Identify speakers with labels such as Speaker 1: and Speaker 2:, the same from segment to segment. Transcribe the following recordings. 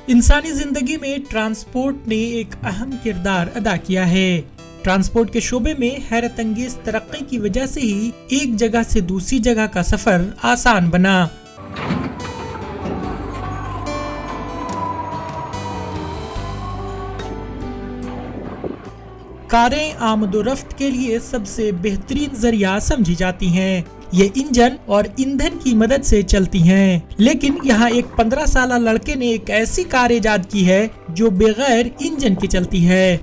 Speaker 1: इंसानी जिंदगी में ट्रांसपोर्ट ने एक अहम किरदार अदा किया है। ट्रांसपोर्ट के शोबे में हैरत अंगेज तरक्की की वजह से ही एक जगह से दूसरी जगह का सफर आसान बना। कारें आमदोरफ्त के लिए सबसे बेहतरीन जरिया समझी जाती हैं। ये इंजन और ईंधन की मदद से चलती हैं। लेकिन यहाँ एक 15 साल लड़के ने एक ऐसी कार इजाद की है जो बगैर इंजन के चलती है।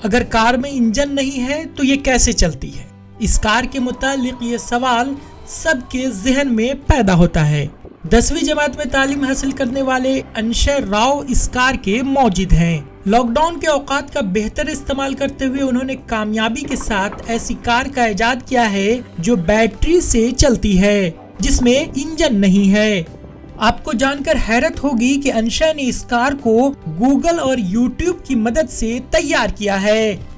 Speaker 1: अगर कार में इंजन नहीं है तो ये कैसे चलती है? इस कार के मुतालिक ये सवाल सबके जहन में पैदा होता है। 10वीं जमात में तालीम हासिल करने वाले अंशय राव इस कार के मौजिद हैं। लॉकडाउन के औकात का बेहतर इस्तेमाल करते हुए उन्होंने कामयाबी के साथ ऐसी कार का इजाद किया है जो बैटरी से चलती है, जिसमें इंजन नहीं है। आपको जानकर हैरत होगी कि अंशय ने इस कार को गूगल और यूट्यूब की मदद से तैयार किया है।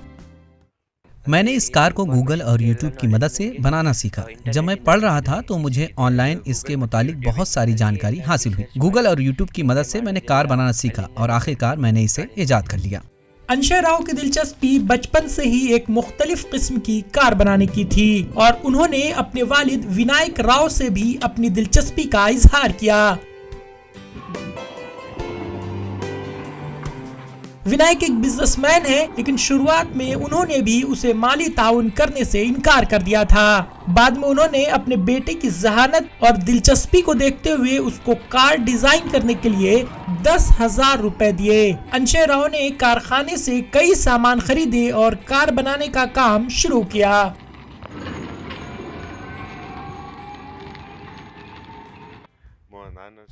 Speaker 2: मैंने इस कार को गूगल और यूट्यूब की मदद से बनाना सीखा। जब मैं पढ़ रहा था तो मुझे ऑनलाइन इसके मुतालिक बहुत सारी जानकारी हासिल हुई। गूगल और यूट्यूब की मदद से मैंने कार बनाना सीखा और आखिरकार मैंने इसे इजाद कर लिया।
Speaker 1: अंशय राव की दिलचस्पी बचपन से ही एक मुख्तलिफ किस्म की कार बनाने की थी और उन्होंने अपने वालिद विनायक राव से भी अपनी दिलचस्पी का इजहार किया। विनायक एक बिजनेसमैन है, लेकिन शुरुआत में उन्होंने भी उसे माली ताउन करने से इनकार कर दिया था। बाद में उन्होंने अपने बेटे की जहानत और दिलचस्पी को देखते हुए उसको कार डिजाइन करने के लिए 10,000 रुपए दिए। अंशय राव ने कारखाने से कई सामान खरीदे और कार बनाने का काम शुरू किया।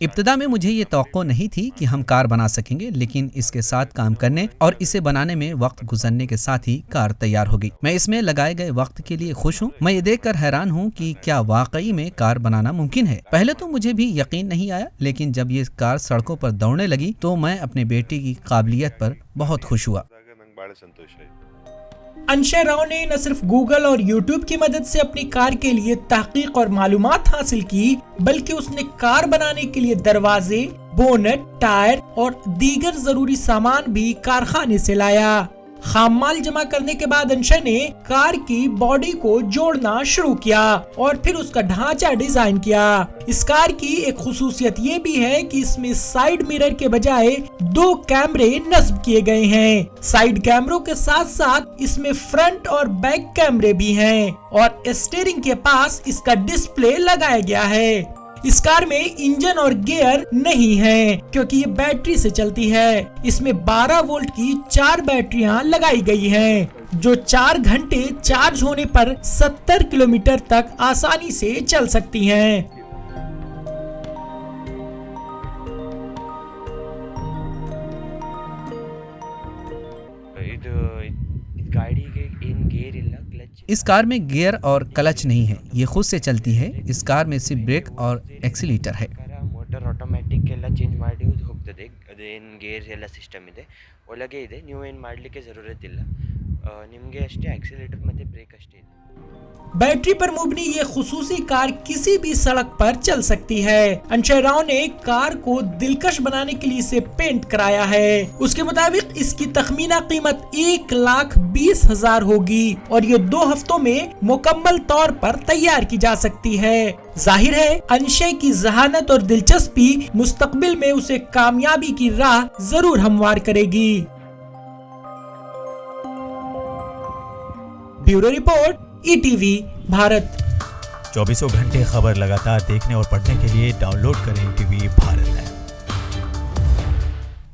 Speaker 2: इब्तिदा में मुझे ये तवक्को नहीं थी कि हम कार बना सकेंगे, लेकिन इसके साथ काम करने और इसे बनाने में वक्त गुजरने के साथ ही कार तैयार हो गई। मैं इसमें लगाए गए वक्त के लिए खुश हूँ। मैं ये देखकर हैरान हूँ कि क्या वाकई में कार बनाना मुमकिन है। पहले तो मुझे भी यकीन नहीं आया, लेकिन जब ये कार सड़कों पर दौड़ने लगी तो मैं अपने बेटे की काबिलियत पर बहुत खुश हुआ।
Speaker 1: अंशय राव ने न सिर्फ गूगल और यूट्यूब की मदद से अपनी कार के लिए तहकीक और मालूमात हासिल की, बल्कि उसने कार बनाने के लिए दरवाजे, बोनट, टायर और दीगर जरूरी सामान भी कारखाने से लाया। खाम माल जमा करने के बाद अंशय ने कार की बॉडी को जोड़ना शुरू किया और फिर उसका ढांचा डिजाइन किया। इस कार की एक खुसूसियत ये भी है कि इसमें साइड मिरर के बजाय 2 कैमरे नस्ब किए गए हैं। साइड कैमरों के साथ साथ इसमें फ्रंट और बैक कैमरे भी हैं और स्टीयरिंग के पास इसका डिस्प्ले लगाया गया है। इस कार में इंजन और गियर नहीं है क्योंकि ये बैटरी से चलती है। इसमें 12 वोल्ट की 4 बैटरियां लगाई गई हैं जो 4 घंटे चार्ज होने पर 70 किलोमीटर तक आसानी से चल सकती हैं।
Speaker 2: इस कार में गियर और क्लच नहीं है, ये खुद से चलती है। इस कार में सिर्फ ब्रेक और एक्सीलेटर है।
Speaker 3: ಮೋಟರ್ ಆಟೋಮ್ಯಾಟಿಕ್ ಎಲ್ಲ ಚೇಂಜ್ ಮಾಡಿ ಹೋಗ್ತದೆ. ಅದೇನು ಗೇರ್ಸ್ ಎಲ್ಲ ಸಿಸ್ಟಮ್ ಇದೆ, ಒಳಗೆ ಇದೆ. ನೀವು ಏನು ಮಾಡಲಿಕ್ಕೆ ಜरूरत ಇಲ್ಲ, ನಿಮಗೆ ಅಷ್ಟೇ ಆಕ್ಸಿಲೇಟರ್ ಮತ್ತು ಬ್ರೇಕ್ ಅಷ್ಟೇ ಇದೆ।
Speaker 1: बैटरी पर मुबनी ये खुसूसी कार किसी भी सड़क पर चल सकती है। अंशय राव ने कार को दिलकश बनाने के लिए इसे पेंट कराया है। उसके मुताबिक इसकी तखमीना कीमत 1,20,000 होगी और ये 2 हफ्तों में मुकम्मल तौर पर तैयार की जा सकती है। जाहिर है अंशय की जहानत और दिलचस्पी मुस्तकबिल में उसे कामयाबी की राह जरूर हमवार करेगी। Bureau report, ETV Bharat.
Speaker 4: 24 घंटे खबर लगातार देखने और पढ़ने के लिए डाउनलोड करें ETV भारत।